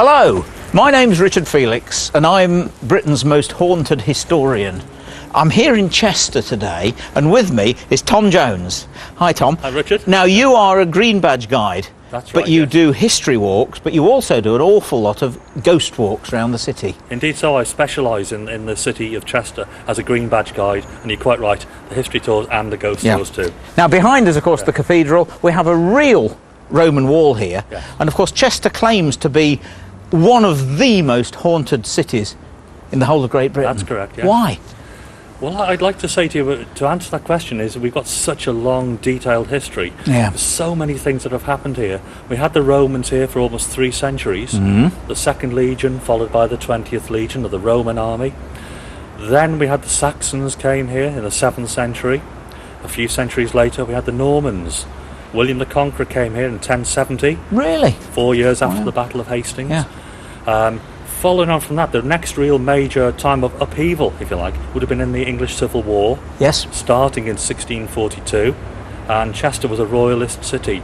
Hello, my name's Richard Felix and I'm Britain's most haunted historian. I'm here in Chester today and with me is Tom Jones. Hi Tom. Hi Richard. Now you are a green badge guide. That's right, but you yes. do history walks, but you also do an awful lot of ghost walks around the city. Indeed so, I specialise in the city of Chester as a green badge guide, and you're quite right, the history tours and the ghost tours too. Now behind us, of course, the cathedral, we have a real Roman wall here, Yes. and of course Chester claims to be one of the most haunted cities in the whole of Great Britain. That's correct, yes. Why? Well, I'd like to say to you, to answer that question, is we've got such a long, detailed history. Yeah. There's so many things that have happened here. We had the Romans here for almost 3 centuries. Mm-hmm. The 2nd Legion, followed by the 20th Legion of the Roman army. Then we had the Saxons came here in the 7th century. A few centuries later, we had the Normans. William the Conqueror came here in 1070. Really? 4 years after Wow. the Battle of Hastings. Yeah. Following on from that, the next real major time of upheaval, if you like, would have been in the English Civil War, Yes. starting in 1642, and Chester was a royalist city,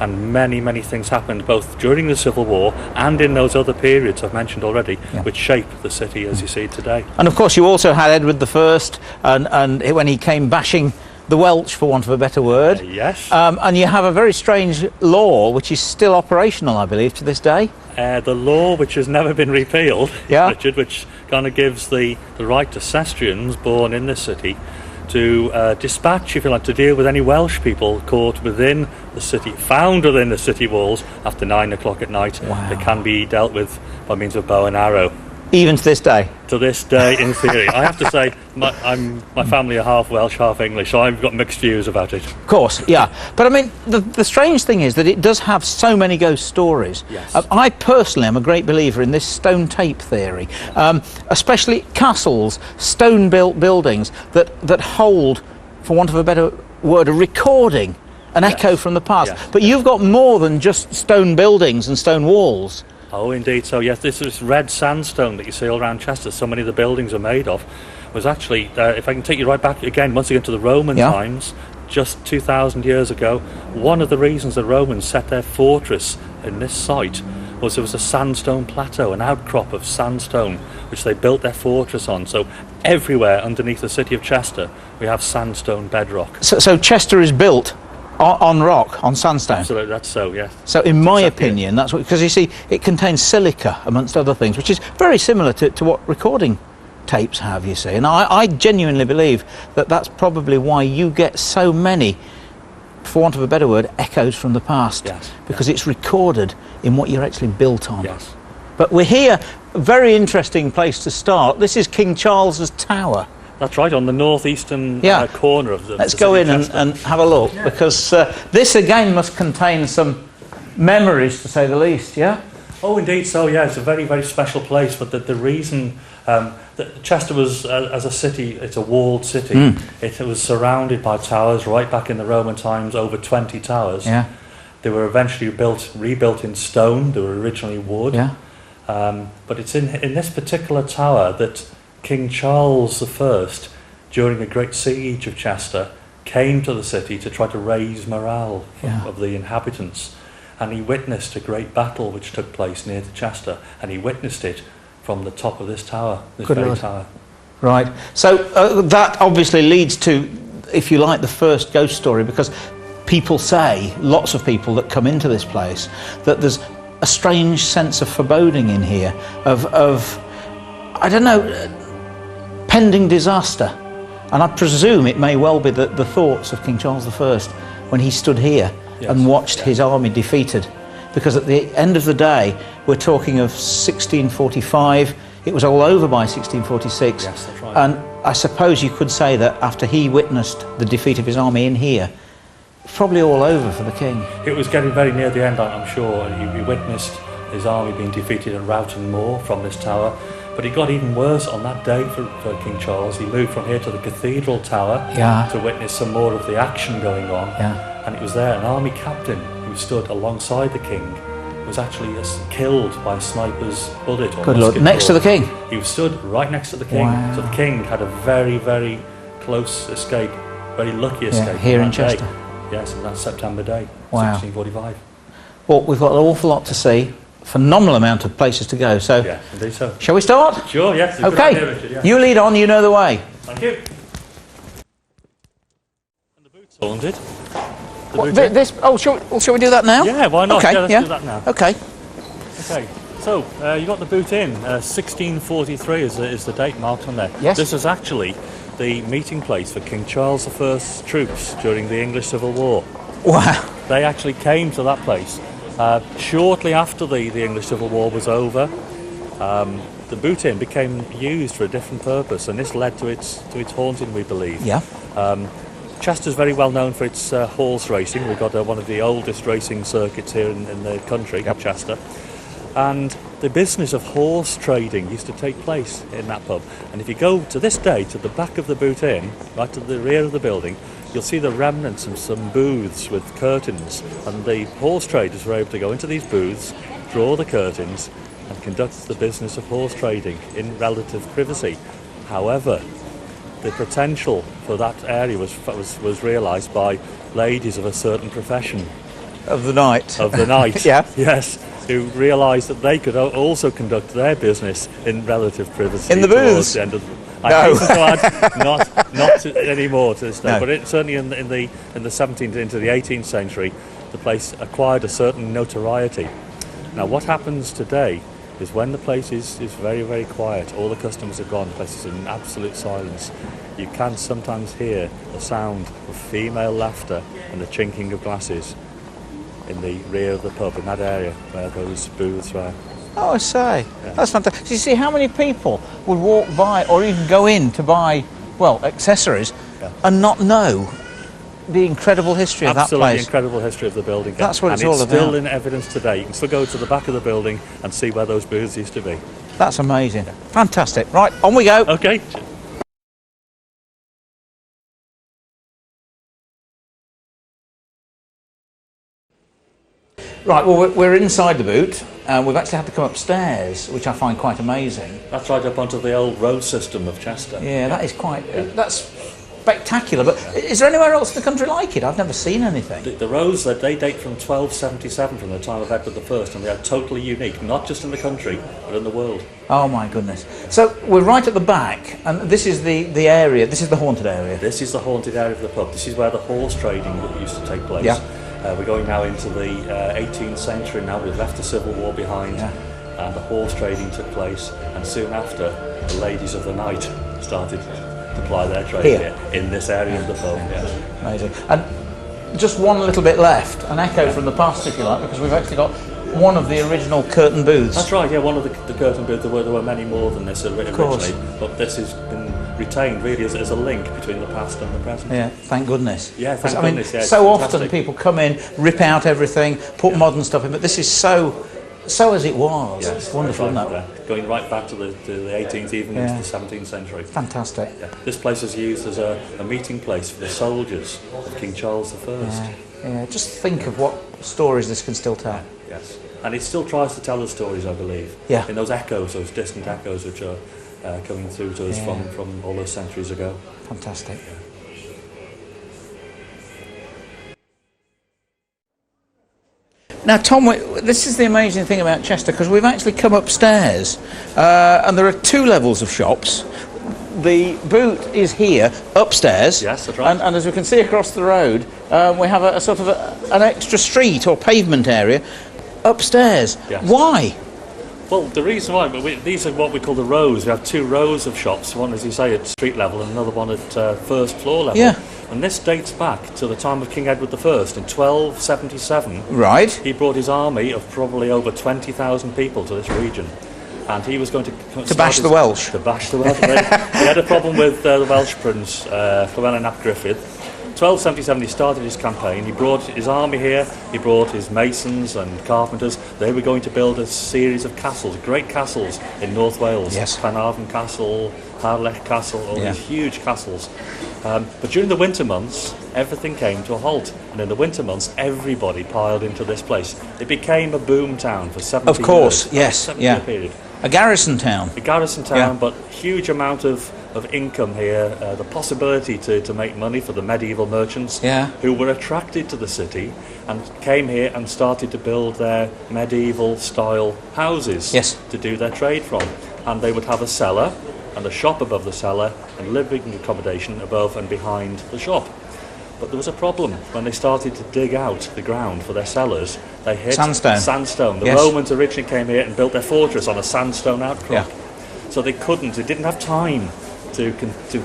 and many things happened both during the Civil War and in those other periods I've mentioned already, which shaped the city as you see it today. And of course you also had Edward I, and when he came bashing the Welsh, for want of a better word. Yes. And you have a very strange law which is still operational, I believe, to this day. The law which has never been repealed, Yeah. Richard, which kind of gives the right to Cestrians born in this city to dispatch, if you like, to deal with any Welsh people caught within the city, found within the city walls after 9 o'clock at night. Wow. They can be dealt with by means of bow and arrow. Even to this day. To this day, in theory. I have to say, my family are half Welsh, half English, so I've got mixed views about it. Of course, yeah. But I mean, the strange thing is that it does have so many ghost stories. Yes. I personally am a great believer in this stone tape theory, especially castles, stone-built buildings that hold, for want of a better word, a recording, an echo from the past. Yes. But you've got more than just stone buildings and stone walls. Oh, indeed. So, yes, this red sandstone that you see all around Chester, so many of the buildings are made of, was actually, if I can take you right back again, once again to the Roman times, just 2,000 years ago, one of the reasons the Romans set their fortress in this site was there was a sandstone plateau, an outcrop of sandstone, which they built their fortress on. So everywhere underneath the city of Chester, we have sandstone bedrock. So Chester is built on rock, on sandstone. Absolutely, that's so, yes. So in my Exactly. opinion, that's what, because you see, it contains silica, amongst other things, which is very similar to what recording tapes have, you see. And I genuinely believe that that's probably why you get so many, for want of a better word, echoes from the past. Yes, because it's recorded in what you're actually built on. Yes. But we're here, a very interesting place to start. This is King Charles's Tower. That's right, on the northeastern corner of the Let's the go city in of Chester. and have a look, because this again must contain some memories, to say the least, yeah? Oh, indeed. So, yeah, it's a very special place. But the reason that Chester was, as a city, it's a walled city. It was surrounded by towers right back in the Roman times, over 20 towers. Yeah. They were eventually rebuilt in stone. They were originally wood. Yeah. But it's in this particular tower that King Charles I, during a great siege of Chester, came to the city to try to raise morale of the inhabitants. And he witnessed a great battle which took place near to Chester, and he witnessed it from the top of this tower, this Good very Lord. tower. Right. So that obviously leads to, if you like, the first ghost story, because people say, lots of people that come into this place, that there's a strange sense of foreboding in here, of I don't know, pending disaster. And I presume it may well be the thoughts of King Charles I when he stood here and watched his army defeated. Because at the end of the day, we're talking of 1645, it was all over by 1646. Yes, that's right. And I suppose you could say that after he witnessed the defeat of his army in here, it's probably all over for the king. It was getting very near the end, I'm sure. He witnessed his army being defeated at Roughton Moor from this tower. But it got even worse on that day for King Charles. He moved from here to the Cathedral Tower to witness some more of the action going on. Yeah. And it was there, an army captain who stood alongside the king was actually killed by a sniper's bullet. Good Lord, next to the king? He was stood right next to the king. Wow. So the king had a very close escape, very lucky escape. Here on in that Chester. Day. Yes, on that September day, Wow. 1645. Well, we've got an awful lot to see. phenomenal amount of places to go. So, Yeah, indeed so. shall we start? Sure, yes. Okay. Idea, Richard, yeah. You lead on. You know the way. Thank you. And the boot's haunted. Shall we do that now? Yeah, why not? Okay, Yeah, let's do that now. Okay. Okay. So, you got the boot in. 1643 is the date marked on there. Yes. This was actually the meeting place for King Charles I's troops during the English Civil War. Wow. They actually came to that place shortly after the English Civil War was over. The boot inn became used for a different purpose, and this led to its haunting, we believe. Yeah. Chester's very well known for its horse racing. We've got one of the oldest racing circuits here in the country, Chester. And the business of horse trading used to take place in that pub. And if you go to this day to the back of the boot inn, right to the rear of the building, you'll see the remnants of some booths with curtains. And the horse traders were able to go into these booths, draw the curtains, and conduct the business of horse trading in relative privacy. However, the potential for that area was realised by ladies of a certain profession. Of the night. Of the night. Yeah. Yes. Who realised that they could also conduct their business in relative privacy. In the booths? The end of No. I hasten to add, not anymore to this day, No. but certainly in the 17th into the 18th century, the place acquired a certain notoriety. Now, what happens today is when the place is very, very quiet, all the customers are gone, the place is in absolute silence. You can sometimes hear the sound of female laughter and the chinking of glasses in the rear of the pub, in that area where those booths were. Oh, I say. Yeah. That's fantastic. So you see how many people would walk by or even go in to buy, well, accessories and not know the incredible history of that Absolutely place. incredible history of the building. That's what and it's all it's still about. in evidence today. You can still go to the back of the building and see where those booths used to be. That's amazing. Fantastic. Right, on we go. Okay. Right, well, we're inside the boot. We've actually had to come upstairs, which I find quite amazing. That's right up onto the old road system of Chester. Yeah, that is quite... That's spectacular. But is there anywhere else in the country like it? I've never seen anything. The roads, they date from 1277, from the time of Edward I, and they are totally unique, not just in the country, but in the world. Oh, my goodness. So we're right at the back, and this is the area, this is the haunted area. This is the haunted area of the pub. This is where the horse trading used to take place. Yeah. We're going now into the 18th century now. We've left the Civil War behind, and the horse trading took place, and soon after, the ladies of the night started to ply their trade here in this area of the pub. Yeah. Amazing. And just one little bit left, an echo from the past, if you like, because we've actually got one of the original curtain booths. That's right, yeah, one of the curtain booths. There were many more than this originally, but this has been retained really as a link between the past and the present. Yeah, thank goodness. Yeah, thank goodness. Yeah, so fantastic. often people come in, rip out everything, put modern stuff in, but this is so as it was. Yes, It's wonderful, right, isn't it? going right back to the 18th, even into the 17th century. Fantastic. Yeah. This place was used as a meeting place for the soldiers of King Charles I. Yeah, just think of what stories this can still tell. Yes, and it still tries to tell the stories, I believe. Yeah. In those echoes, those distant echoes which are coming through to us from all those centuries ago. Fantastic. Now, Tom, this is the amazing thing about Chester, because we've actually come upstairs, and there are two levels of shops. The boot is here, upstairs. Yes, that's right. And as we can see across the road, we have a sort of an extra street or pavement area upstairs. Yes. Why? Well, the reason why, these are what we call the rows. We have two rows of shops, one, as you say, at street level and another one at first floor level. Yeah. And this dates back to the time of King Edward I in 1277. Right. He brought his army of probably over 20,000 people to this region. And he was going to bash the Welsh. To bash the Welsh. He had a problem with the Welsh prince, Llewellyn ap Griffith. 1277 he started his campaign. He brought his army here, he brought his masons and carpenters. They were going to build a series of castles, great castles in North Wales. Yes. Carnarvon Castle, Harlech Castle, all these huge castles. But during the winter months, everything came to a halt. And in the winter months, everybody piled into this place. It became a boom town for 70 years. Of course, yes, 70-year period. A garrison town. A garrison town, but huge amount of income here, the possibility to make money for the medieval merchants who were attracted to the city and came here and started to build their medieval style houses to do their trade from. And they would have a cellar and a shop above the cellar and living accommodation above and behind the shop. But there was a problem. When they started to dig out the ground for their cellars, they hit sandstone. The Romans originally came here and built their fortress on a sandstone outcrop. So they didn't have time to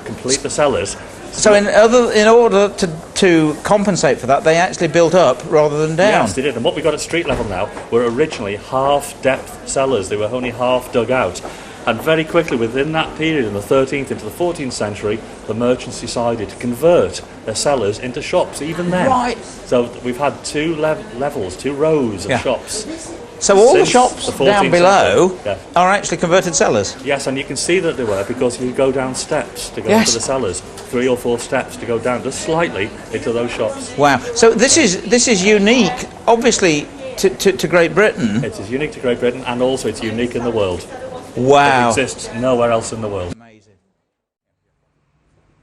complete the cellars. So in order to compensate for that, they actually built up rather than down. Yes, they did. And what we got at street level now were originally half-depth cellars. They were only half dug out. And very quickly, within that period, in the 13th into the 14th century, the merchants decided to convert their cellars into shops, even then. Right. So we've had two levels, two rows of shops. So all the shops down below are actually converted cellars? Yes, and you can see that they were, because you go down steps to go into the cellars, 3 or 4 steps to go down just slightly into those shops. Wow. So this is unique, obviously, to Great Britain. It is unique to Great Britain, and also it's unique in the world. Wow. It exists nowhere else in the world. Amazing.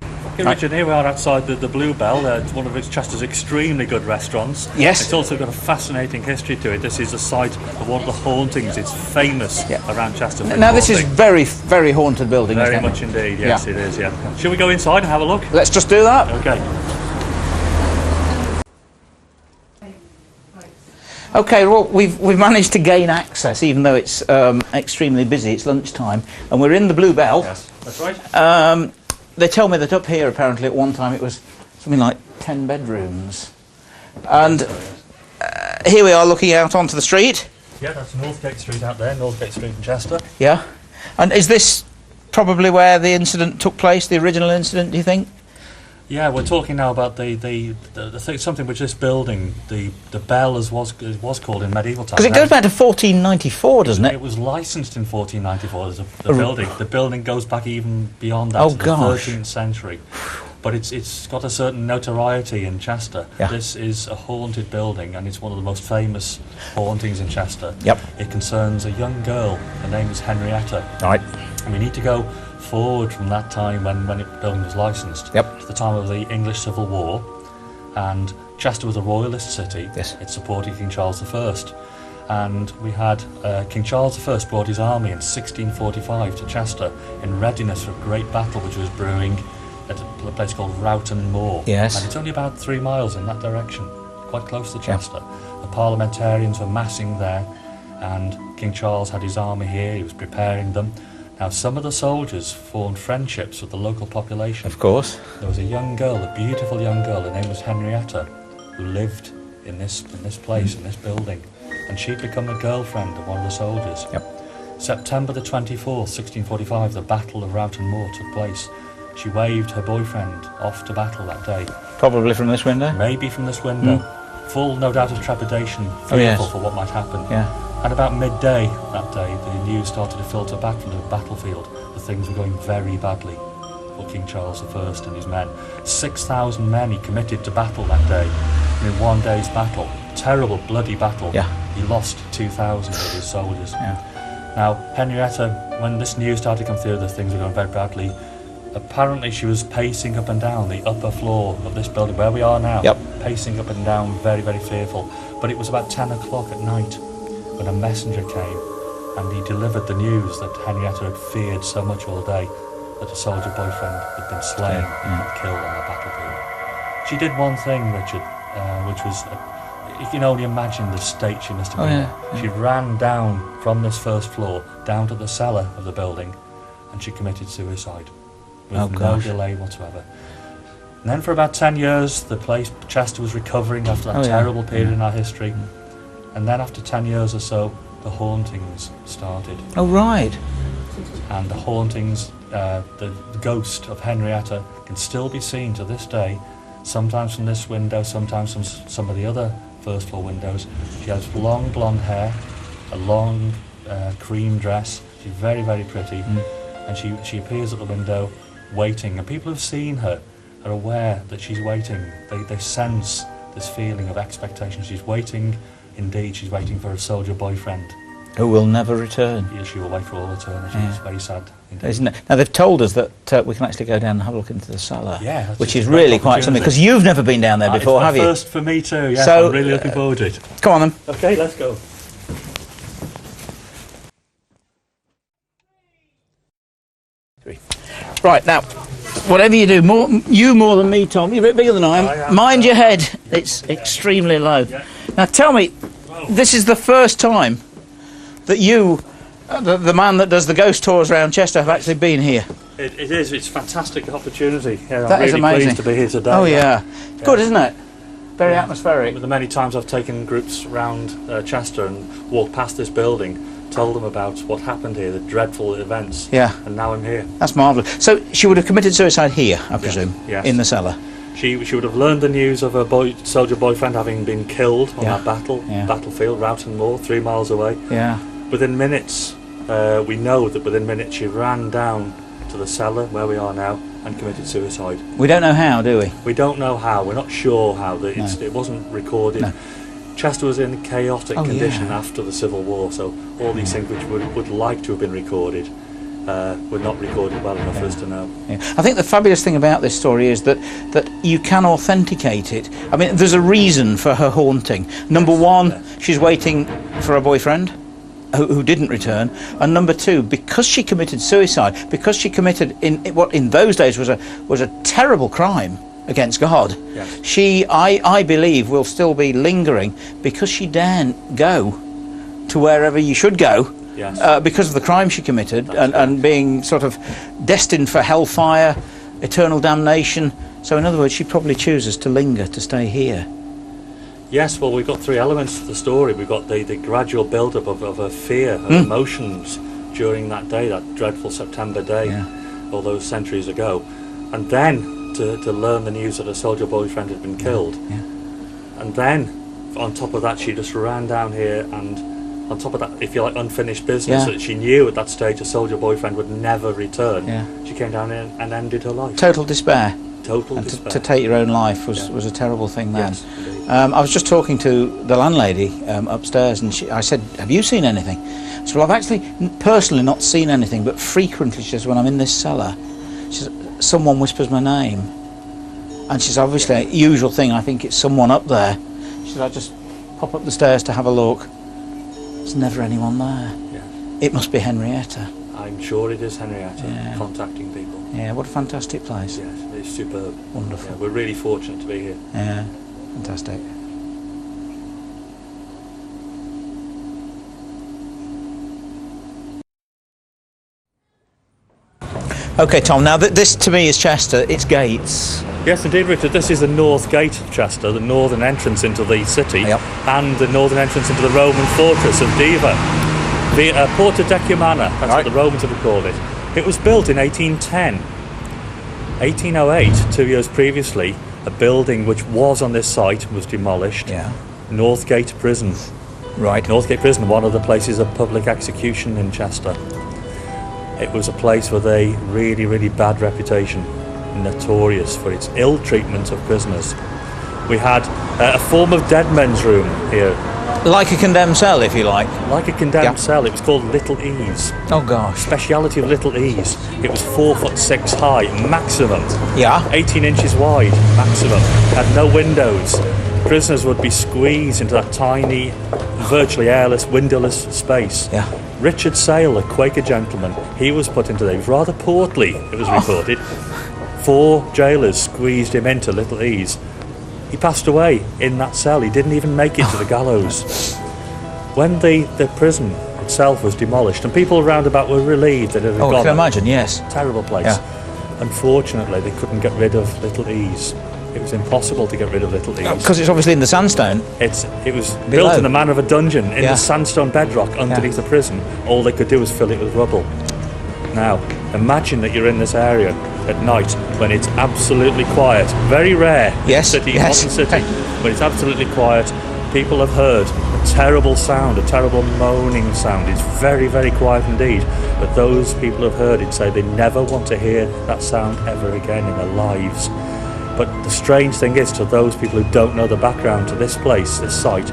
Okay, Richard, here we are outside the Blue Bell. It's one of Chester's extremely good restaurants. Yes. It's also got a fascinating history to it. This is the site of one of the hauntings. It's famous around Chester. Now this is very, very haunted building, very isn't it? much indeed, yes it is, yeah. Shall we go inside and have a look? Let's just do that. Okay. Okay, well, we've managed to gain access, even though it's extremely busy. It's lunchtime, and we're in the Blue Bell. Yes, that's right. They tell me that up here, apparently, at one time it was something like 10 bedrooms. And here we are looking out onto the street. Yeah, that's Northgate Street out there, Northgate Street in Chester. Yeah. And is this probably where the incident took place, the original incident, do you think? Yeah, we're talking now about the thing, something which this building, the bell as was called in medieval times. Because it goes back to 1494, doesn't it? It was licensed in 1494 as the building. The building goes back even beyond that to the 13th century. But it's got a certain notoriety in Chester. Yeah. This is a haunted building, and it's one of the most famous hauntings in Chester. Yep. It concerns a young girl. Her name is Henrietta. Right. And we need to go forward from that time when the building was licensed to the time of the English Civil War, and Chester was a royalist city. Yes. It supported King Charles I, and we had King Charles I brought his army in 1645 to Chester in readiness for a great battle which was brewing at a place called Rowton Moor. Yes. And it's only about 3 miles in that direction, quite close to Chester. The parliamentarians were massing there, and King Charles had his army here. He was preparing them. Now, some of the soldiers formed friendships with the local population. Of course. There was a young girl, a beautiful young girl, her name was Henrietta, who lived in this place, in this building. And she'd become a girlfriend of one of the soldiers. Yep. September the 24th, 1645, the Battle of Rowton Moor took place. She waved her boyfriend off to battle that day. Probably from this window? Maybe from this window. Full, no doubt, of trepidation, fearful for what might happen. Yeah. At about midday that day, the news started to filter back from the battlefield that things were going very badly for King Charles I and his men. 6,000 men he committed to battle that day. And in one day's battle, terrible bloody battle, he lost 2,000 of his soldiers. Yeah. Now, Henrietta, when this news started to come through that things were going very badly, apparently she was pacing up and down the upper floor of this building where we are now, pacing up and down, very, very fearful. But it was about 10 o'clock at night when a messenger came, and he delivered the news that Henrietta had feared so much all day that a soldier boyfriend had been slain and killed on the battlefield. She did one thing, Richard, which was, you can only imagine the state she must have been in. She ran down from this first floor down to the cellar of the building, and she committed suicide with no delay whatsoever. And then for about 10 years, the place, Chester, was recovering after that terrible period in our history. And then after 10 years or so, the hauntings started. Oh, right. And the hauntings, the ghost of Henrietta can still be seen to this day, sometimes from this window, sometimes from some of the other first floor windows. She has long blonde hair, a long cream dress. She's very, very pretty. And she appears at the window waiting. And people who've seen her are aware that she's waiting. They sense this feeling of expectation. She's waiting. Indeed, she's waiting for a soldier boyfriend. Who will never return. He issue away for all eternity. It's very sad. Isn't it? Now they've told us that we can actually go down and have a look into the cellar, which is a really quite something, because you've never been down there before, have you? It's the first for me too, yeah, so, I'm really looking forward to it. Come on then. Okay, let's go. Right, now, whatever you do, more than me, Tom. You're a bit bigger than I am. Mind your head, it's extremely low. Yeah. Now tell me, this is the first time that you, the man that does the ghost tours around Chester, have actually been here. It is, it's a fantastic opportunity. Yeah, that I'm really is amazing. pleased to be here today. Oh yeah. Good, isn't it? Very atmospheric. With the many times I've taken groups around Chester and walked past this building, told them about what happened here, the dreadful events. Yeah. And now I'm here. That's marvellous. So she would have committed suicide here, I presume, yes. in the cellar. She would have learned the news of her soldier boyfriend having been killed on that battlefield, Rowton Moor, 3 miles away. Yeah. Within minutes, we know that within minutes she ran down to the cellar where we are now and committed suicide. We don't know how, do we? We don't know how. We're not sure how. It wasn't recorded. No. Chester was in a chaotic condition after the Civil War, so all these things which would like to have been recorded were not recorded well enough for us to know. Yeah. I think the fabulous thing about this story is that you can authenticate it. I mean, there's a reason for her haunting. Number one, she's waiting for a boyfriend who didn't return, and number two, because she committed suicide, because she committed what in those days was a terrible crime against God. Yes. She, I believe, will still be lingering because she daren't go to wherever you should go. Yes. Because of the crime she committed, and being sort of destined for hellfire, eternal damnation. So in other words, she probably chooses to linger, to stay here. Yes, well, we've got three elements to the story. We've got the gradual build-up of her fear, of emotions during that day, that dreadful September day, all those centuries ago. And then to learn the news that her soldier boyfriend had been killed. Yeah. And then, on top of that, she just ran down here, and on top of that, if you like, unfinished business, that she knew at that stage her soldier boyfriend would never return. Yeah. She came down here and ended her life. Total despair. Total despair. To take your own life was a terrible thing then. Yes, indeed. I was just talking to the landlady upstairs, and I said, "Have you seen anything?" She said, "Well, I've actually personally not seen anything, but frequently," she says, "when I'm in this cellar, she says, someone whispers my name." And she says, obviously, usual thing, I think it's someone up there. She said, "I just pop up the stairs to have a look. There's never anyone there." Yeah. It must be Henrietta. I'm sure it is Henrietta contacting people. Yeah, what a fantastic place. Yes, it's superb. Wonderful. Yeah, we're really fortunate to be here. Yeah, fantastic. Okay, Tom, now this to me is Chester, it's gates. Yes, indeed, Richard. This is the north gate of Chester, the northern entrance into the city, and the northern entrance into the Roman fortress of Diva. The Porta Decumana, that's what the Romans would have called it. It was built in 1810. 1808, 2 years previously, a building which was on this site was demolished. Yeah. Northgate Prison. Right. Northgate Prison, one of the places of public execution in Chester. It was a place with a really, really bad reputation, notorious for its ill treatment of prisoners. We had a form of dead men's room here. Like a condemned cell, if you like. Like a condemned cell. It was called Little Ease. Oh gosh. Speciality of Little Ease. It was 4'6" high, maximum. Yeah. 18 inches wide, maximum. Had no windows. Prisoners would be squeezed into that tiny, virtually airless, windowless space. Yeah. Richard Sale, a Quaker gentleman, he was put into there. He was rather portly, it was reported. 4 jailers squeezed him into Little Ease. He passed away in that cell. He didn't even make it to the gallows. When the prison itself was demolished, and people around about were relieved that it had gone. I can imagine, yes. Terrible place. Yeah. Unfortunately, they couldn't get rid of Little Ease. It was impossible to get rid of Little Ease. Because it's obviously in the sandstone. It was built in the manner of a dungeon, in the sandstone bedrock underneath the prison. All they could do was fill it with rubble. Now, imagine that you're in this area at night when it's absolutely quiet. Very rare in the city, modern city, when it's absolutely quiet. People have heard a terrible sound, a terrible moaning sound. It's very, very quiet indeed. But those people have heard it say they never want to hear that sound ever again in their lives. But the strange thing is, to those people who don't know the background to this place, this site,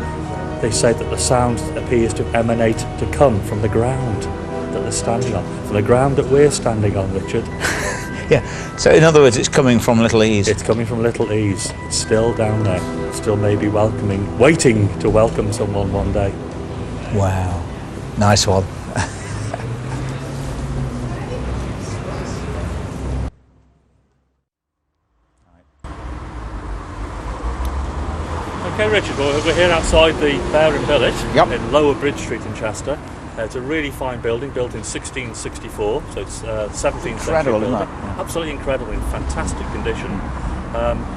they say that the sound appears to emanate, to come from the ground that they're standing on, from the ground that we're standing on, Richard. Yeah, so in other words, it's coming from Little Ease. It's coming from Little Ease. It's still down there, still maybe waiting to welcome someone one day. Wow, nice one. Okay, Richard, we're here outside the Bear and Billet in Lower Bridge Street in Chester. It's a really fine building, built in 1664, so it's 17th century building. Isn't it? Yeah. Absolutely incredible, in fantastic condition.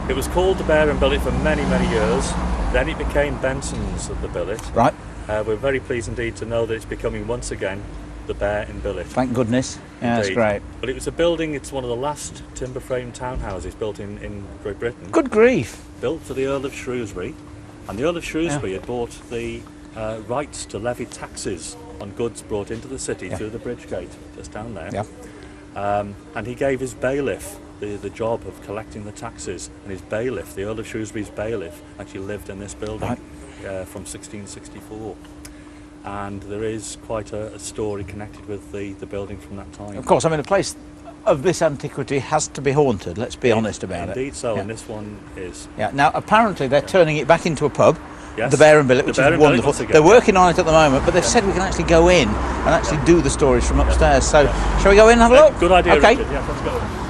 It was called the Bear and Billet for many, many years. Then it became Benson's of the Billet. Right. We're very pleased indeed to know that it's becoming once again the Bear in Billet. Thank goodness. Yeah, that's great. But it was a building, it's one of the last timber frame townhouses built in Great Britain. Good grief. Built for the Earl of Shrewsbury. And the Earl of Shrewsbury had bought the rights to levy taxes on goods brought into the city through the bridge gate, just down there. Yeah. And he gave his bailiff the job of collecting the taxes. And his bailiff, the Earl of Shrewsbury's bailiff, actually lived in this building from 1664. And there is quite a story connected with the building from that time. Of course, I mean, a place of this antiquity has to be haunted, let's be honest about it. Indeed so, and this one is. Yeah, now apparently they're turning it back into a pub, yes. the Bear and Billet, which is wonderful. They're working on it at the moment, but they've said we can actually go in and actually do the stories from upstairs. So, shall we go in and have a look? Good idea, okay. Richard. Yeah, let's go.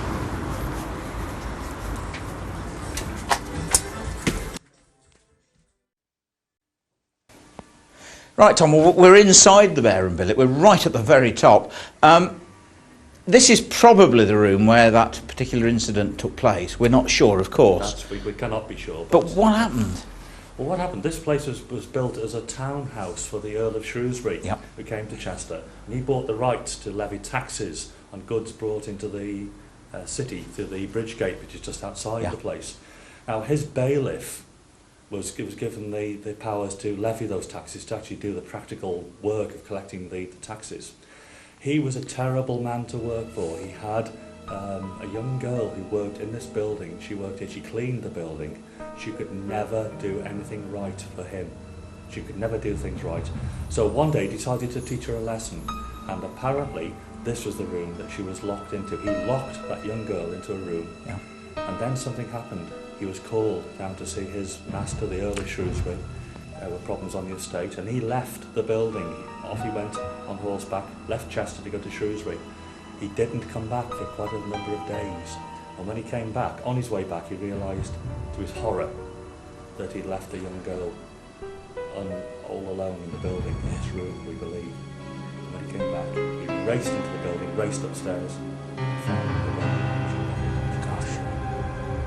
Right, Tom, well, we're inside the Bear and Billet. We're right at the very top. This is probably the room where that particular incident took place. We're not sure, of course. We cannot be sure. But what happened? Well, what happened? This place was built as a townhouse for the Earl of Shrewsbury, who came to Chester. And he bought the rights to levy taxes on goods brought into the city through the bridge gate, which is just outside the place. Now, his bailiff was given the powers to levy those taxes, to actually do the practical work of collecting the taxes. He was a terrible man to work for. He had a young girl who worked in this building. She worked here, she cleaned the building. She could never do anything right for him. She could never do things right. So one day he decided to teach her a lesson, and apparently this was the room that she was locked into. He locked that young girl into a room, and then something happened. He was called down to see his master, the Earl of Shrewsbury. There were problems on the estate, and he left the building. Off he went on horseback, left Chester to go to Shrewsbury. He didn't come back for quite a number of days. And when he came back, on his way back, he realised, to his horror, that he'd left the young girl all alone in the building, in this room, we believe. And when he came back, he raced into the building, raced upstairs, and found the body. Gosh.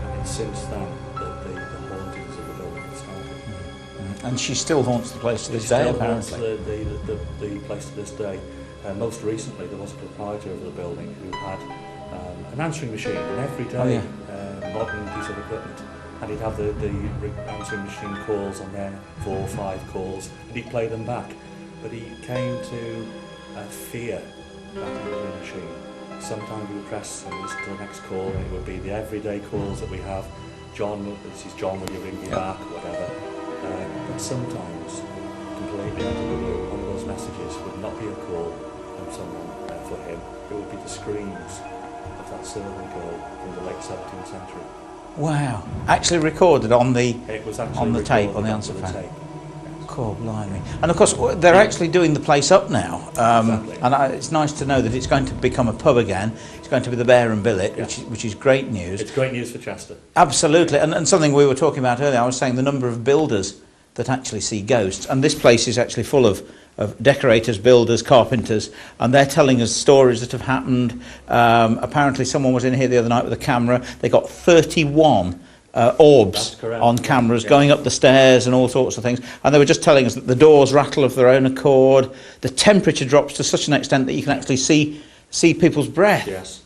And it's since then that the hauntings of the building have started. And she still haunts the place to this day, apparently. The place to this day. Most recently, there was a proprietor of the building who had an answering machine, an everyday modern piece of equipment, and he'd have the answering machine calls on there, 4 or 5 calls, and he'd play them back. But he came to fear that answering machine. Sometimes we would press and listen to the next call, and it would be the everyday calls that we have. John, this is John, will you ring me back, whatever. But sometimes, completely out of the blue, one of those messages would not be a call from someone for him. It would be the screams of that servant girl from the late 17th century. Wow! Actually recorded on the tape, on the answer phone. Cool, blimey! And of course, they're actually doing the place up now, Exactly. and it's nice to know that it's going to become a pub again. It's going to be the Bear and Billet, which is great news. It's great news for Chester. Absolutely, and something we were talking about earlier. I was saying the number of builders that actually see ghosts, and this place is actually full of decorators, builders, carpenters, and they're telling us stories that have happened. Apparently someone was in here the other night with a camera. They got 31 orbs on cameras going up the stairs and all sorts of things, and they were just telling us that the doors rattle of their own accord, the temperature drops to such an extent that you can actually see people's breath. Yes.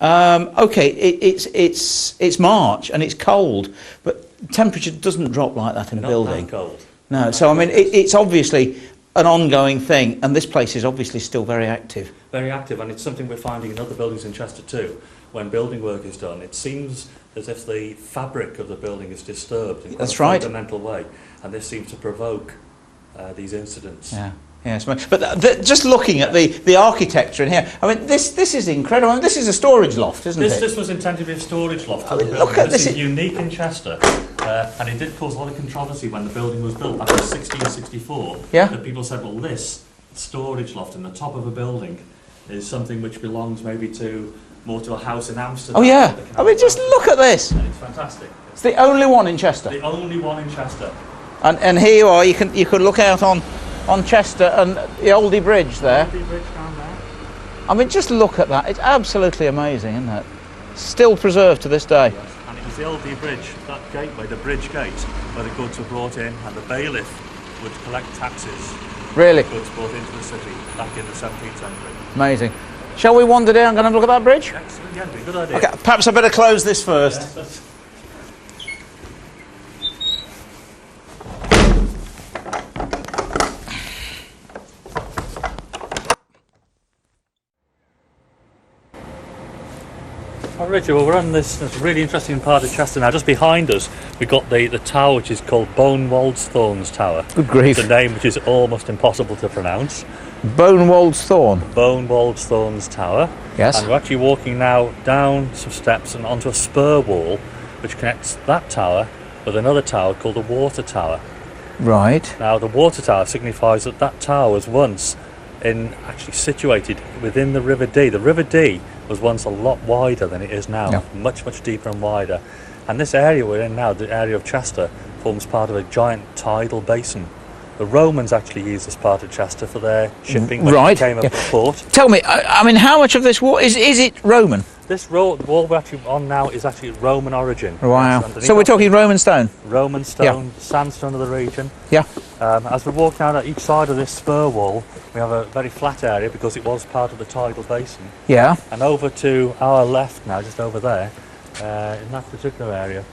Okay, it's March and it's cold, but temperature doesn't drop like that in a building. Not that cold. No, so I mean it's obviously an ongoing thing, and this place is obviously still very active. Very active, and it's something we're finding in other buildings in Chester too. When building work is done, it seems as if the fabric of the building is disturbed in quite a fundamental way, and this seems to provoke these incidents. Yeah. Yes, but just looking at the architecture in here, I mean, this is incredible. I mean, this is a storage loft, isn't it? This was intended to be a storage loft. I mean, look at this is unique in Chester, and it did cause a lot of controversy when the building was built back in 1664. Yeah. That people said, well, this storage loft in the top of a building is something which belongs maybe more to a house in Amsterdam. Oh yeah, I mean, just look at this. And it's fantastic. It's the only one in Chester. The only one in Chester. And here you are. You can look out on Chester and the Oldie Bridge there. Oldie Bridge down there. I mean, just look at that. It's absolutely amazing, isn't it? Still preserved to this day. Yes. And it was the Oldie Bridge, that gateway, the bridge gate, where the goods were brought in, and the bailiff would collect taxes. Really? Goods brought into the city back in the 17th century. Amazing. Shall we wander down and have a look at that bridge? Excellent, yeah, good idea. Okay, perhaps I better close this first. Yes, All right, Richard, well, we're on this really interesting part of Chester now. Just behind us, we've got the tower which is called Bonewaldthorns Tower. Good grief. It's a name which is almost impossible to pronounce. Bonewaldthorn. Bonewaldthorns Tower. Yes. And we're actually walking now down some steps and onto a spur wall which connects that tower with another tower called the Water Tower. Right. Now, the Water Tower signifies that tower was once actually situated within the River Dee. The River Dee was once a lot wider than it is now, Yeah. much deeper and wider. And this area we're in now, the area of Chester, forms part of a giant tidal basin. The Romans actually used this part of Chester for their shipping when Right, it became a yeah. port. Tell me, I mean, how much of this wall is it Roman? This wall we're actually on now is actually Roman origin. Wow. It's underneath So we're talking Roman stone. Roman stone, sandstone of the region. Yeah. As we walk down at each side of this spur wall, we have a very flat area because it was part of the tidal basin. Yeah. And over to our left now, just over there, in that particular area,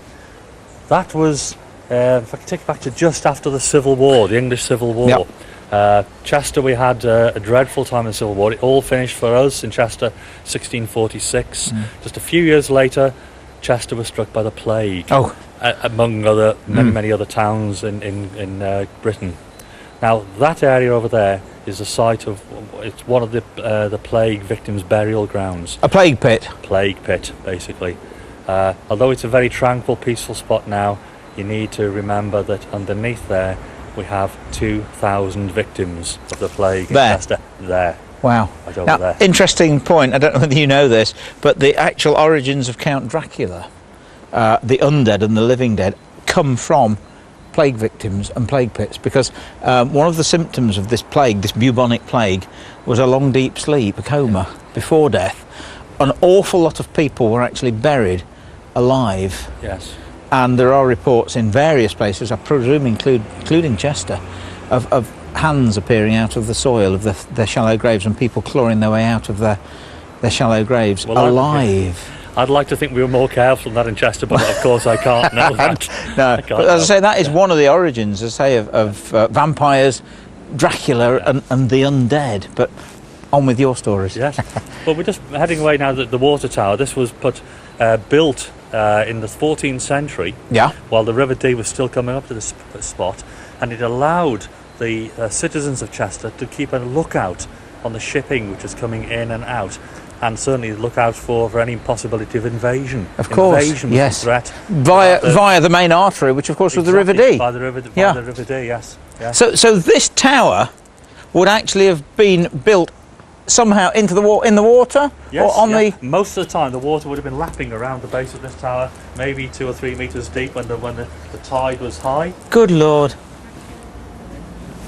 that was, if I can take it back to just after the Civil War, the English Civil War. Yep. Chester, we had a dreadful time in the Civil War. It all finished for us in Chester 1646. Just a few years later, Chester was struck by the plague. Oh. Among many other towns in Britain. Now that area over there is the site of, it's one of the plague victims' burial grounds. A plague pit. Plague pit, basically. Although it's a very tranquil, peaceful spot now, you need to remember that underneath there we have 2,000 victims of the plague in Chester. There. Wow. Right over Now, there. interesting point. I don't know whether you know this, but the actual origins of Count Dracula, the undead and the living dead, come from plague victims and plague pits, because one of the symptoms of this plague, this bubonic plague, was a long deep sleep, a coma before death. An awful lot of people were actually buried alive. Yes. And there are reports in various places, I presume including Chester, of hands appearing out of the soil of their shallow graves and people clawing their way out of their shallow graves alive. I'd like to think we were more careful than that in Chester, but of course I can't know that. No, but as I say, that is one of the origins, as I say, of vampires, Dracula, and the undead. But on with your stories. Yes. Well, we're just heading away now. The Water Tower. This was built in the 14th century. Yeah. While the River Dee was still coming up to this spot, and it allowed the citizens of Chester to keep a lookout on the shipping which is coming in and out, and certainly look out for any possibility of invasion. Of course, invasion was yes. a threat. Via the main artery, which of course was the River Dee. By the River Dee, yes. Yes. So this tower would actually have been built somehow into in the water, yes, or on the. Most of the time, the water would have been lapping around the base of this tower, maybe 2 or 3 meters deep when the tide was high. Good Lord.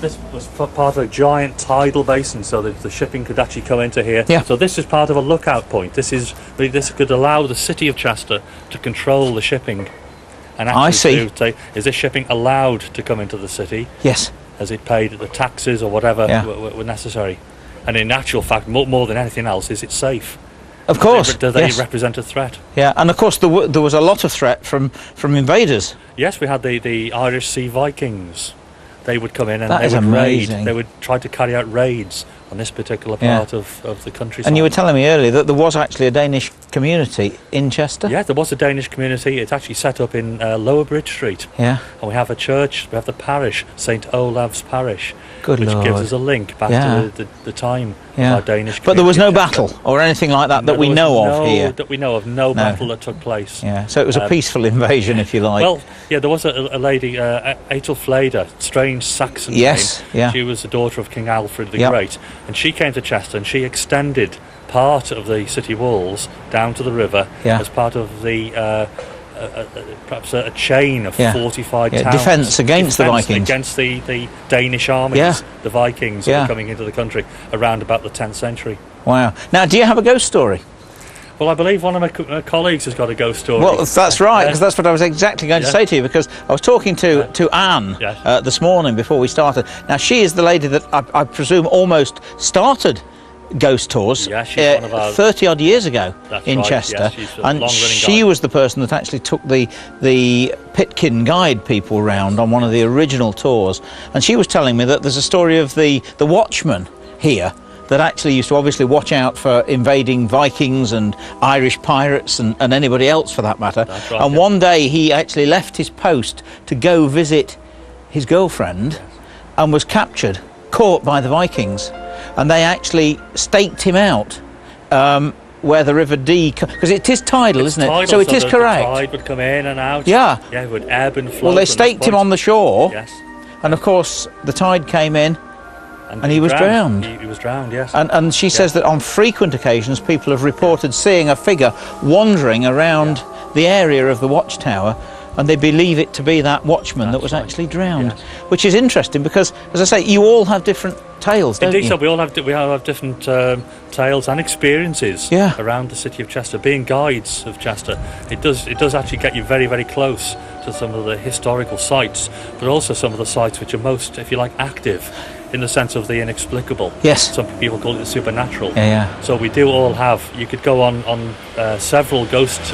This was part of a giant tidal basin, so that the shipping could actually come into here. Yeah. So this is part of a lookout point. This could allow the city of Chester to control the shipping, and actually I see. to say, is this shipping allowed to come into the city? Yes. Has it paid the taxes or whatever were necessary? And in actual fact, more than anything else, is it safe? Of course. Do they yes. represent a threat? Yeah, and of course there was a lot of threat from invaders. Yes, we had the Irish Sea Vikings. They would come in and That they is would amazing. raid. They would try to carry out raids on this particular part of the countryside. And you were telling me earlier that there was actually a Danish community in Chester? Yeah, there was a Danish community. It's actually set up in Lower Bridge Street. Yeah. And we have a church, we have the parish, St Olav's Parish, Good which Lord. gives us a link back to the time of our Danish community. But there was no battle or anything like that that we know of here? That we know of, no battle that took place. Yeah, so it was a peaceful invasion, if you like. Well, yeah, there was a lady, Aethelfleda, strange Saxon name. Yeah. She was the daughter of King Alfred the Great, and she came to Chester and she extended part of the city walls down to the river as part of the perhaps a chain of fortified towns. Defence against the Vikings. Against the Danish armies, the Vikings who were coming into the country around about the 10th century. Wow. Now, do you have a ghost story? Well, I believe one of my colleagues has got a ghost story. Well, that's right, because that's what I was exactly going to say to you, because I was talking to Anne this morning before we started. Now, she is the lady that I presume almost started ghost tours 30-odd years ago in Chester, and she was the person that actually took the Pitkin Guide people round on one of the original tours, and she was telling me that there's a story of the watchman here that actually used to obviously watch out for invading Vikings and Irish pirates and anybody else for that matter. Right, and one day he actually left his post to go visit his girlfriend and was captured, caught by the Vikings, and they actually staked him out where the River Dee, because it is tidal, isn't it? Tidal, so it is correct. The tide would come in and out. Yeah. Yeah, it would ebb and flow. Well, they staked him on the shore. Yes. And of course the tide came in and he was drowned. He was drowned, yes. And she says that on frequent occasions people have reported seeing a figure wandering around the area of the watchtower, and they believe it to be that watchman that was actually drowned, which is interesting because, as I say, you all have different tales, don't you? Indeed, so we all have different tales and experiences around the city of Chester. Being guides of Chester, it does actually get you very, very close to some of the historical sites, but also some of the sites which are most, if you like, active in the sense of the inexplicable. Yes. Some people call it the supernatural. Yeah. So we do all have. You could go on several ghost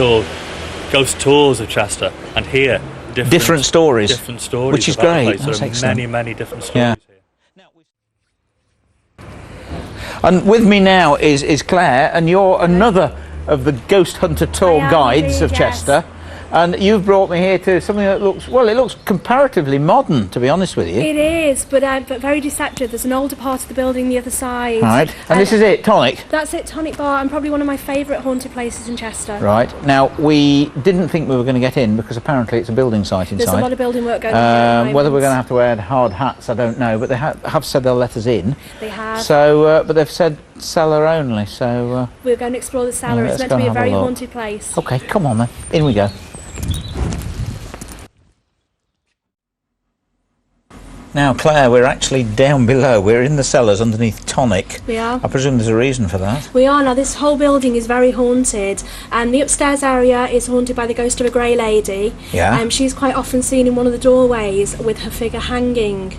tours of Chester and hear different stories, which is great. There are many different stories here. And with me now is Claire, and you're another of the Ghost Hunter tour guides of Chester. And you've brought me here to something that looks, well, it looks comparatively modern, to be honest with you. It is, but very deceptive. There's an older part of the building the other side. Right, and this is it, Tonic? That's it, Tonic Bar, and probably one of my favourite haunted places in Chester. Right, now we didn't think we were going to get in because apparently it's a building site inside. There's a lot of building work going on here at the moment. Whether we're going to have to wear hard hats, I don't know, but they have said they'll let us in. They have. So, but they've said cellar only, so... we're going to explore the cellar. It's meant to be a very haunted place. OK, come on then, in we go. Now, Claire, we're actually down below. We're in the cellars underneath Tonic. We are. I presume there's a reason for that. We are. Now, this whole building is very haunted. And the upstairs area is haunted by the ghost of a grey lady. Yeah. She's quite often seen in one of the doorways with her figure hanging.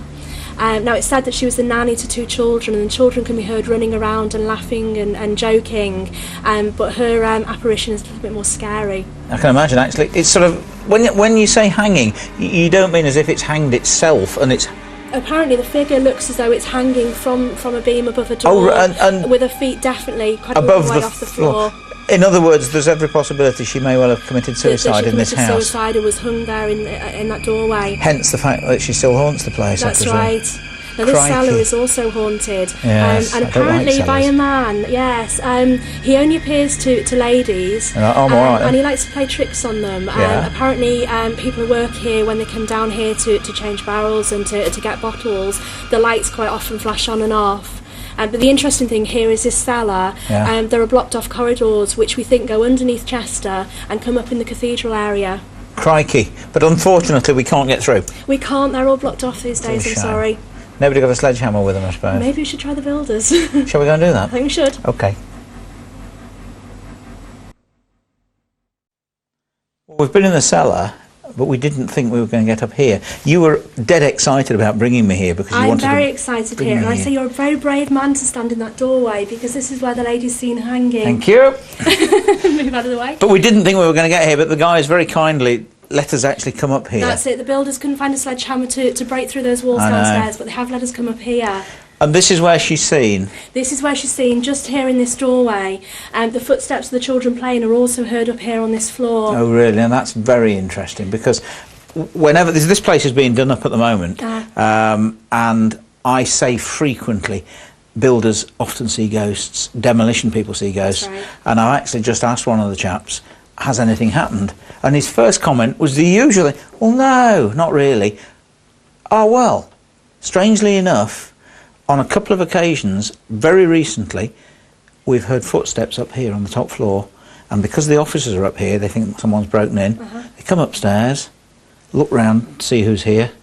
Now, it's said that she was the nanny to 2 children, and the children can be heard running around and laughing and joking. But her apparition is a little bit more scary. I can imagine, actually. It's sort of... When you say hanging, you don't mean as if it's hanged itself and it's... Apparently the figure looks as though it's hanging from a beam above a door, and with her feet definitely quite a long way off the floor. In other words, there's every possibility she may well have committed suicide in this house. That she committed suicide and was hung there in that doorway. Hence the fact that she still haunts the place, That's right. Now this cellar is also haunted, yes, and apparently by a man. Yes, he only appears to ladies, and he likes to play tricks on them. Apparently, people who work here, when they come down here to change barrels and to get bottles, the lights quite often flash on and off. But the interesting thing here is this cellar. There are blocked off corridors which we think go underneath Chester and come up in the cathedral area. Crikey! But unfortunately, we can't get through. We can't. They're all blocked off these days. I'm sorry. Nobody got a sledgehammer with them, I suppose. Maybe we should try the builders. Shall we go and do that? I think we should. OK. Well, we've been in the cellar, but we didn't think we were going to get up here. You were dead excited about bringing me here because you wanted to... I'm very excited here, and I say you're a very brave man to stand in that doorway, because this is where the lady's seen hanging. Thank you. Move out of the way. But we didn't think we were going to get here, but the guys very kindly let us actually come up here. That's it. The builders couldn't find a sledgehammer to break through those walls downstairs, but they have let us come up here. And this is where she's seen? This is where she's seen, just here in this doorway. The footsteps of the children playing are also heard up here on this floor. Oh, really? And that's very interesting, because whenever this place is being done up at the moment, and I say frequently, builders often see ghosts, demolition people see ghosts, right. And I actually just asked one of the chaps, has anything happened? And his first comment was the usual, well, no, not really. Oh, well, strangely enough, on a couple of occasions, very recently, we've heard footsteps up here on the top floor, and because the officers are up here, they think someone's broken in. They come upstairs, look round, see who's here.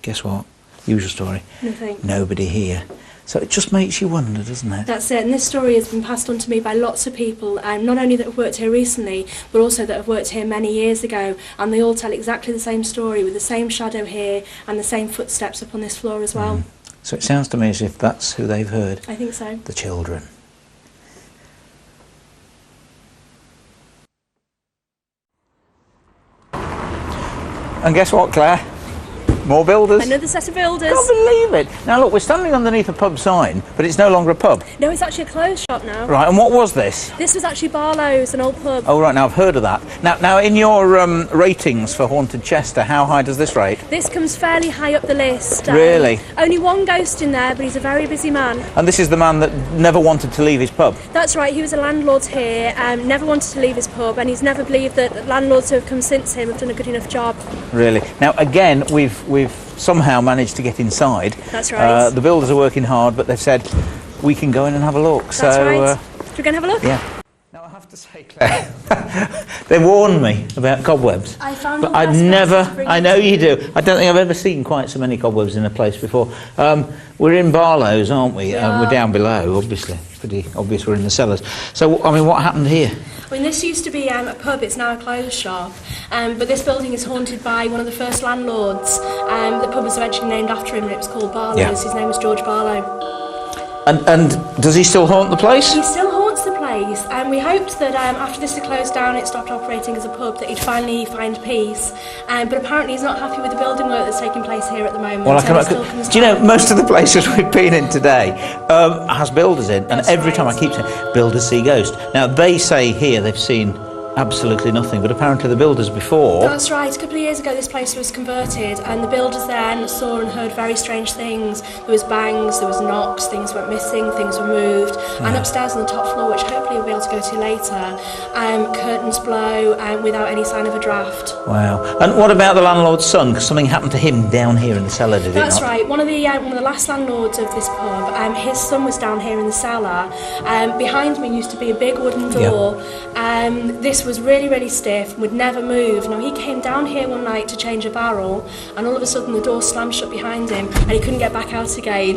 Guess what? Usual story. Nothing. Nobody here. So it just makes you wonder, doesn't it? That's it, and this story has been passed on to me by lots of people, not only that have worked here recently, but also that have worked here many years ago, and they all tell exactly the same story, with the same shadow here and the same footsteps up on this floor as well. So it sounds to me as if that's who they've heard. I think so. The children. And guess what, Claire? More builders. Another set of builders. Can't believe it. Now look, we're standing underneath a pub sign, but it's no longer a pub. No, it's actually a clothes shop now. Right, and what was this? This was actually Barlow's, an old pub. Oh right, now I've heard of that. Now in your ratings for Haunted Chester, how high does this rate? This comes fairly high up the list. Really? Only one ghost in there, but he's a very busy man. And this is the man that never wanted to leave his pub? That's right, he was a landlord here, never wanted to leave his pub, and he's never believed that landlords who have come since him have done a good enough job. Really? Now again, we've somehow managed to get inside. That's right. The builders are working hard, but they've said we can go in and have a look. That's right. Should we go and have a look? Yeah. Now I have to say, Claire, they warned me about cobwebs. I found but all I'd the never. best places to I know you do. I don't think I've ever seen quite so many cobwebs in a place before. We're in Barlow's, aren't we? We're down below, obviously. Pretty obvious we're in the cellars. So I mean, what happened here? I mean, this used to be a pub, it's now a clothes shop, but this building is haunted by one of the first landlords. The pub was eventually named after him, and it was called Barlow's. Yeah. His name was George Barlow. And does he still haunt the place? He still haunts the place, and we hoped that after this had closed down, it stopped operating as a pub, that he'd finally find peace. But apparently he's not happy with the building work that's taking place here at the moment. Well, do you know, most of the places we've been in today has builders in, and every time I keep saying, builders see ghosts. Now, they say here they've seen absolutely nothing, but apparently the builders before... That's right, a couple of years ago this place was converted, and the builders then saw and heard very strange things. There was bangs, there was knocks, things went missing, things were moved, and upstairs on the top floor, which hopefully we'll be able to go to later, curtains blow without any sign of a draft. Wow. And what about the landlord's son? Because something happened to him down here in the cellar, did it not? That's right, one of the last landlords of this pub, his son was down here in the cellar. Behind me used to be a big wooden door. This was really, really stiff and would never move. Now, he came down here one night to change a barrel, and all of a sudden the door slammed shut behind him, and he couldn't get back out again.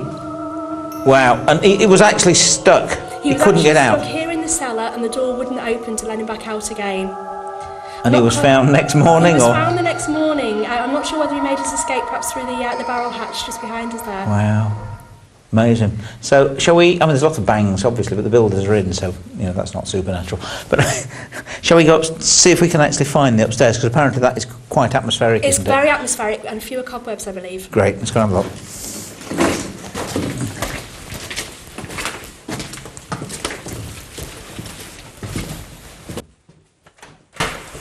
Wow, and it was actually stuck. He couldn't get out. He was stuck here in the cellar, and the door wouldn't open to let him back out again. And he was found next morning? He was found the next morning. I'm not sure whether he made his escape, perhaps through the barrel hatch just behind us there. Wow. Amazing. So, shall we... I mean, there's lots of bangs, obviously, but the builders are in, so, you know, that's not supernatural. But shall we go up, see if we can actually find the upstairs? Because apparently that is quite atmospheric, It's isn't it? very atmospheric, and fewer cobwebs, I believe. Great, let's go and have a look.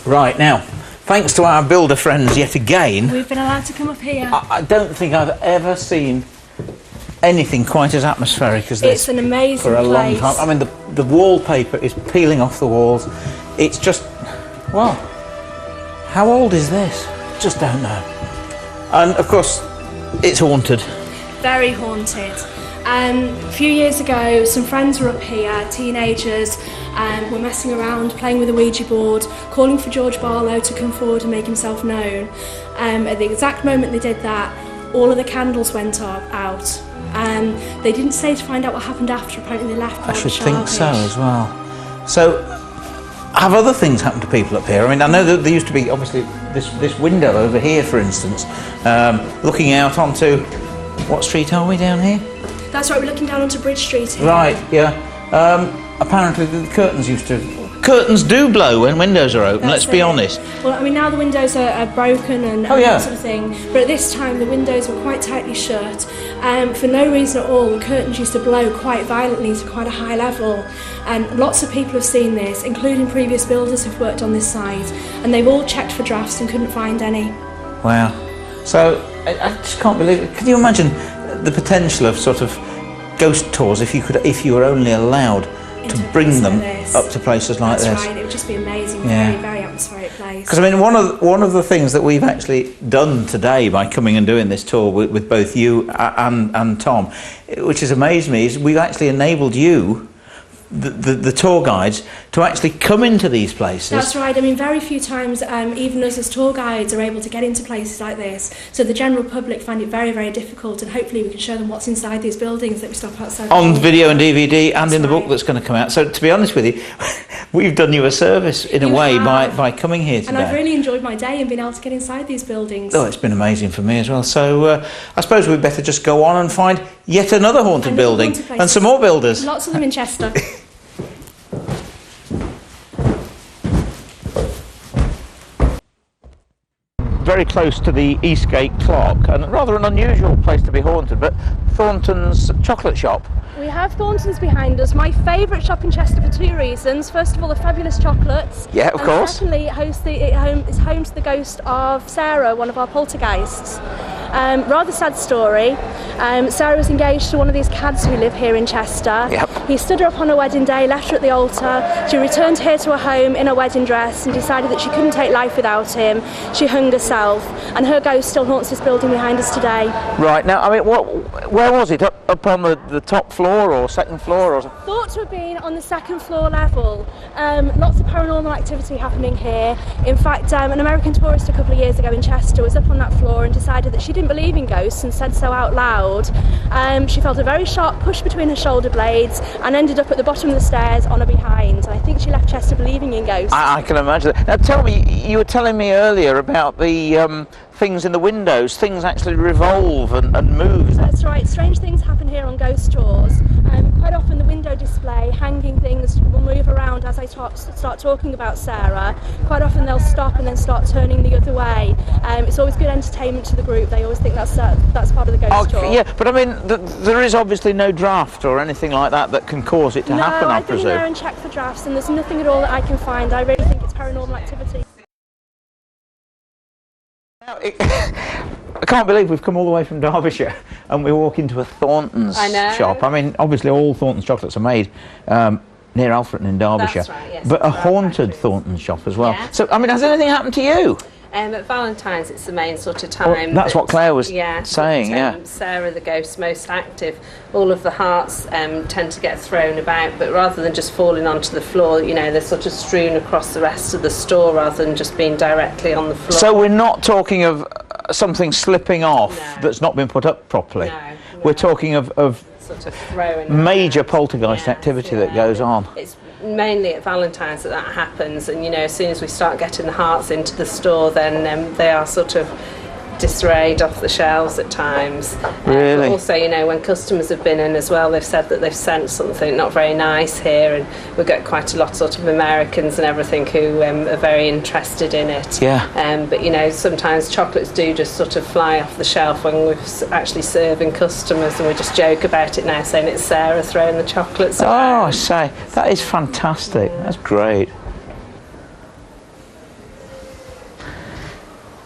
Right, now, thanks to our builder friends yet again... We've been allowed to come up here. I don't think I've ever seen anything quite as atmospheric as this. It's an amazing for a long place. time. I mean, the wallpaper is peeling off the walls. It's just, well, how old is this? Just don't know. And of course, it's haunted. Very haunted. A few years ago, some friends were up here, teenagers, were messing around, playing with a Ouija board, calling for George Barlow to come forward and make himself known. At the exact moment they did that, all of the candles went out. They didn't stay to find out what happened after. Apparently they left. I should think so as well. So, have other things happened to people up here? I mean, I know that there used to be, obviously, this window over here, for instance, looking out onto... What street are we down here? That's right, we're looking down onto Bridge Street here. Right, yeah. Apparently the curtains used to curtains do blow when windows are open, let's be honest. Well, I mean, now the windows are broken and that sort of thing, but at this time the windows were quite tightly shut. For no reason at all, the curtains used to blow quite violently to quite a high level, and lots of people have seen this, including previous builders who've worked on this site, and they've all checked for drafts and couldn't find any. Wow. So, I just can't believe it. Can you imagine the potential of sort of ghost tours if you were only allowed to bring them up to places like this? That's right, it would just be amazing, very, very atmospheric place. Because I mean, one of the things that we've actually done today by coming and doing this tour with both you and Tom, which has amazed me, is we've actually enabled you, the tour guides, to actually come into these places. That's right. I mean, very few times even us as tour guides are able to get into places like this, so the general public find it very, very difficult, and hopefully we can show them what's inside these buildings that we stop outside. On video and DVD and in the book that's going to come out. So to be honest with you, we've done you a service in a way by coming here today. And I've really enjoyed my day and been able to get inside these buildings. Oh, it's been amazing for me as well. So I suppose we'd better just go on and find yet another haunted building and some more builders. Lots of them in Chester. Very close to the Eastgate clock, and rather an unusual place to be haunted, but Thornton's chocolate shop. We have Thornton's behind us. My favourite shop in Chester for two reasons. First of all, the fabulous chocolates. Yeah, of course. Secondly, it's home to the ghost of Sarah, one of our poltergeists. Rather sad story. Sarah was engaged to one of these cads who live here in Chester. Yep. He stood her up on her wedding day, left her at the altar. She returned here to her home in her wedding dress and decided that she couldn't take life without him. She hung herself, and her ghost still haunts this building behind us today. Right, now, I mean, where was it? Up on the top floor or second floor? Or Thought to have been on the second floor level. Lots of paranormal activity happening here. In fact, an American tourist a couple of years ago in Chester was up on that floor and decided that she didn't believe in ghosts and said so out loud. She felt a very sharp push between her shoulder blades and ended up at the bottom of the stairs on her behind. I think she left Chester believing in ghosts. I can imagine that. Now tell me, you were telling me earlier about the things in the windows. Things actually revolve and move. That's right. Strange things happen here on ghost tours. Quite often the window display, hanging things will move around as I start talking about Sarah. Quite often they'll stop and then start turning the other way. It's always good entertainment to the group. They always think that's part of the ghost tour. Yeah, but I mean, there is obviously no draft or anything like that can cause it to happen, I presume. No, I've been there and checked for drafts, and there's nothing at all that I can find. I really think it's paranormal activity. I can't believe we've come all the way from Derbyshire and we walk into a Thornton's shop. I mean, obviously all Thornton's chocolates are made near Alfreton in Derbyshire. That's right, yes, but a haunted Thornton's shop as well. Yeah. So, I mean, has anything happened to you? At Valentine's, it's the main sort of time. Well, that's what Claire was saying, Sarah, the ghost's most active. All of the hearts tend to get thrown about, but rather than just falling onto the floor, you know, they're sort of strewn across the rest of the store rather than just being directly on the floor. So we're not talking of something slipping off that's not been put up properly. No. We're talking of sort of throwing major poltergeist activity that goes on. It's mainly at Valentine's that happens, and you know, as soon as we start getting the hearts into the store, then they are sort of disarrayed off the shelves at times. Really? But also, you know, when customers have been in as well, they've said that they've sensed something not very nice here, and we get quite a lot sort of Americans and everything who are very interested in it. Yeah. But you know, sometimes chocolates do just sort of fly off the shelf when we're actually serving customers, and we just joke about it now, saying it's Sarah throwing the chocolates around. Oh, I say, that is fantastic. That's great.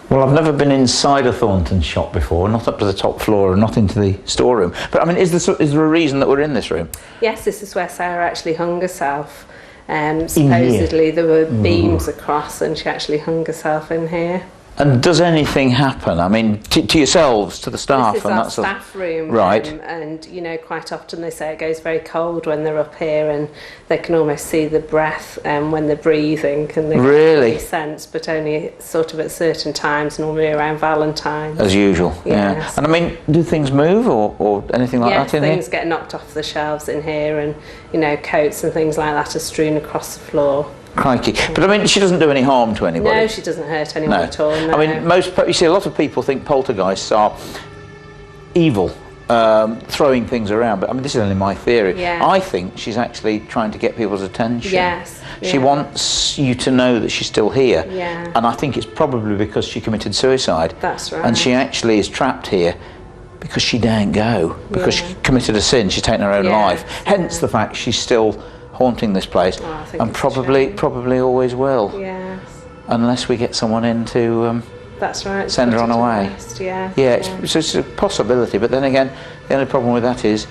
Well, I've never been inside a Thornton shop before, not up to the top floor and not into the storeroom. But I mean, is there a reason that we're in this room? Yes, this is where Sarah actually hung herself. Supposedly there were beams across, and she actually hung herself in here. And does anything happen? I mean, to yourselves, to the staff? This is our staff room. Right. And, you know, quite often they say it goes very cold when they're up here, and they can almost see the breath when they're breathing, and they can really sense, but only sort of at certain times, normally around Valentine's. As usual, yes. And I mean, do things move or anything like that in here? Yes, things get knocked off the shelves in here, and, you know, coats and things like that are strewn across the floor. Crikey. But I mean, she doesn't do any harm to anybody. No, she doesn't hurt anyone at all. No. I mean, you see, a lot of people think poltergeists are evil throwing things around. But I mean, this is only my theory. Yeah. I think she's actually trying to get people's attention. Yes. She wants you to know that she's still here. Yeah. And I think it's probably because she committed suicide. That's right. And she actually is trapped here because she daren't go, because she committed a sin. She's taken her own life. Hence the fact she's still haunting this place, and probably always will. Yes. Unless we get someone in to that's right. send her on her way. It's a possibility, but then again, the only problem with that is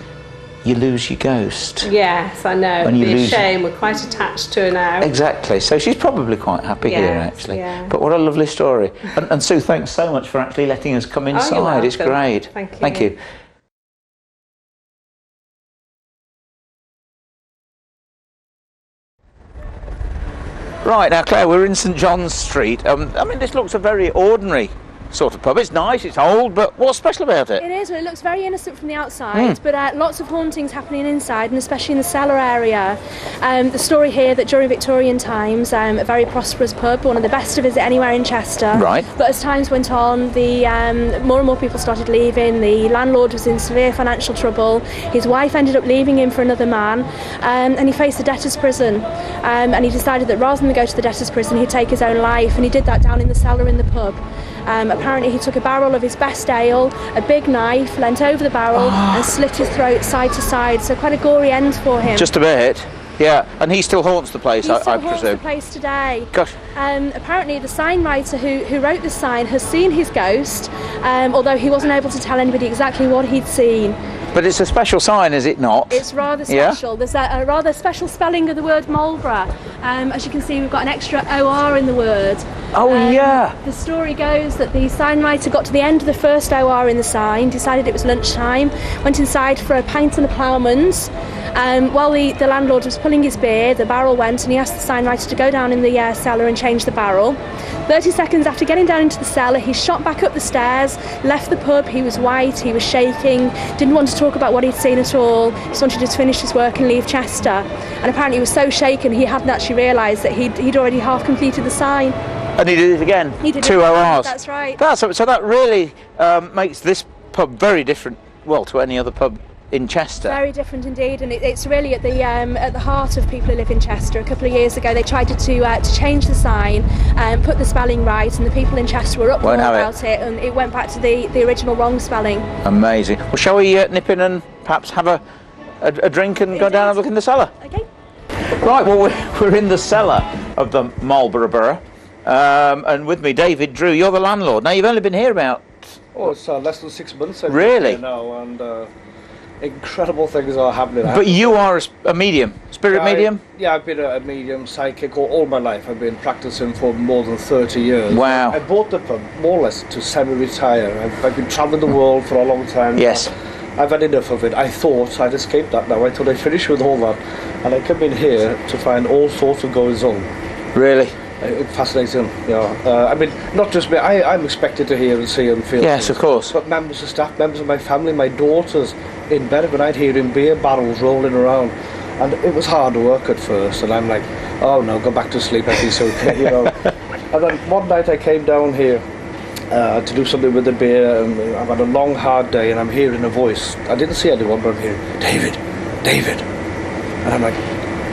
you lose your ghost. Yes, I know. And It'd be a shame. We're quite attached to her now. Exactly. So she's probably quite happy here, actually. Yeah. But what a lovely story. And Sue, thanks so much for actually letting us come inside. It's great. Thank you. Thank you. Right, now Claire, we're in St John's Street. I mean, this looks a very ordinary sort of pub. It's nice, it's old, but what's special about it? It is. Well, it looks very innocent from the outside, but lots of hauntings happening inside, and especially in the cellar area. The story here that during Victorian times, a very prosperous pub, one of the best to visit anywhere in Chester. Right. But as times went on, the more and more people started leaving. The landlord was in severe financial trouble. His wife ended up leaving him for another man, and he faced the debtor's prison. And he decided that rather than go to the debtor's prison, he'd take his own life, and he did that down in the cellar in the pub. Apparently he took a barrel of his best ale, a big knife, leant over the barrel and slit his throat side to side, so quite a gory end for him. Just a bit, yeah. And he still haunts the place, I presume. Haunts the place today. Gosh. Apparently the sign writer who wrote the sign has seen his ghost, although he wasn't able to tell anybody exactly what he'd seen. But it's a special sign, is it not? It's rather special. Yeah? There's a rather special spelling of the word Marlborough. As you can see, we've got an extra OR in the word. Oh, yeah. The story goes that the sign writer got to the end of the first OR in the sign, decided it was lunchtime, went inside for a pint and a ploughman's. While the landlord was pulling his beer, the barrel went, and he asked the sign writer to go down in the cellar and change the barrel. 30 seconds after getting down into the cellar, he shot back up the stairs, left the pub. He was white, he was shaking, didn't want to talk about what he'd seen at all. He just wanted to finish his work and leave Chester. And apparently he was so shaken he hadn't actually realised that he'd already half completed the sign. And he did it again? He did 2 ORs? That's right. So that really makes this pub very different, well, to any other pub in Chester. Very different indeed, and it's really at the heart of people who live in Chester. A couple of years ago they tried to change the sign and put the spelling right, and the people in Chester were uproar about it, and it went back to the original wrong spelling. Amazing. Well, shall we nip in and perhaps have a drink and go down and look in the cellar? Okay. Right, well, we're in the cellar of the Marlborough Borough, and with me, David Drew, you're the landlord. Now, you've only been here about... Oh, it's less than 6 months. Really? Now, and incredible things are happening. But you are a medium, spirit medium? Yeah, I've been a medium, psychic all my life. I've been practicing for more than 30 years. Wow. I bought the pub more or less to semi-retire. I've been travelling the world for a long time. Yes. I've had enough of it. I thought I'd escaped that now. I thought I'd finished with all that. And I come in here to find all sorts of goings on. Really? Fascinating, I mean, not just me. I'm expected to hear and see and feel. Yes, things, of course. But members of staff, members of my family, my daughters in bed every night hearing beer barrels rolling around. And it was hard work at first. And I'm like, oh no, go back to sleep. I'll be so okay, And then one night I came down here to do something with the beer. And I've had a long, hard day, and I'm hearing a voice. I didn't see anyone, but I'm hearing, David. And I'm like,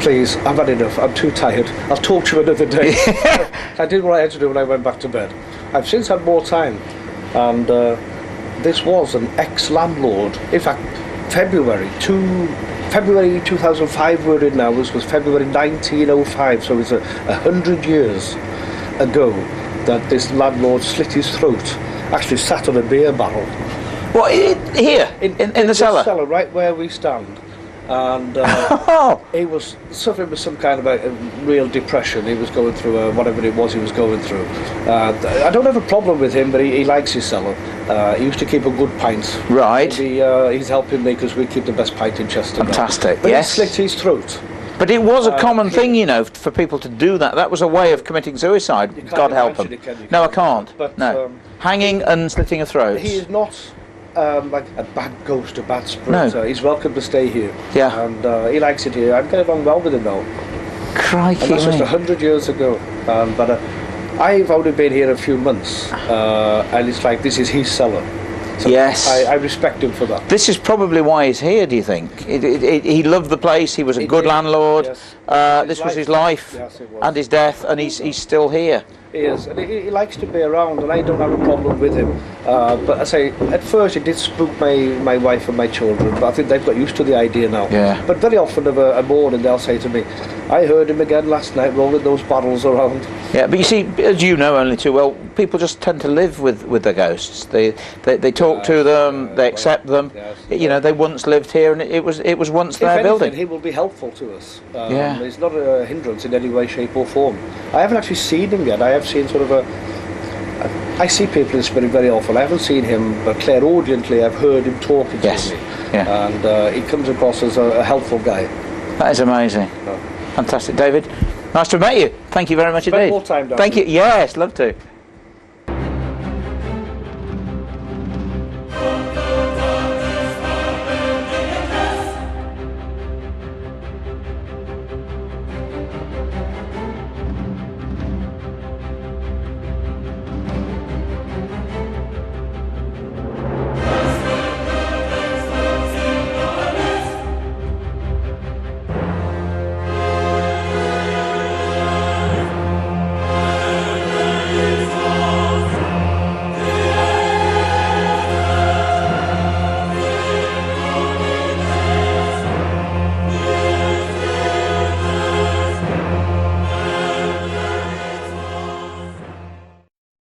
please, I've had enough. I'm too tired. I'll talk to you another day. I did what I had to do when I went back to bed. I've since had more time, and this was an ex-landlord. In fact, February 2005 we're in now. This was February 1905, so it's 100 years ago that this landlord slit his throat. Actually sat on a beer barrel. What, here? In the cellar? The cellar, right where we stand. And he was suffering with some kind of a real depression. He was going through whatever it was he was going through. I don't have a problem with him, but he likes his cellar. He used to keep a good pint. Right. He's helping me because we keep the best pint in Chester. Fantastic. But yes. he slit his throat. But it was a common thing, for people to do that. That was a way of committing suicide. God help him. No, I can't. But, no. Hanging and slitting a throat. He is not like a bad ghost, a bad spirit. No. He's welcome to stay here. Yeah. And he likes it here. I'm getting on well with him now. Crikey. And that's just 100 years ago. But I've only been here a few months. And it's like this is his cellar. So yes. I respect him for that. This is probably why he's here, do you think? He loved the place, he was a good landlord, this was his life and his death, and he's still here. He is, and he likes to be around, and I don't have a problem with him. But I say, at first it did spook my wife and my children, but I think they've got used to the idea now. Yeah. But very often of a morning they'll say to me, I heard him again last night rolling those barrels around. Yeah, but you see, as you know only too well, people just tend to live with their ghosts. They talk to them, they accept them. Yes. You know, they once lived here, and it was once their building. He will be helpful to us. Yeah. He's not a hindrance in any way, shape or form. I haven't actually seen him yet. I have seen sort of I see people in spirit very often. I haven't seen him, but clairaudiently I've heard him talking to me. Yeah. And he comes across as a helpful guy. That is amazing. Fantastic. David, nice to have met you. Thank you very much indeed. Spend more time down Thank here. you. Yes, love to.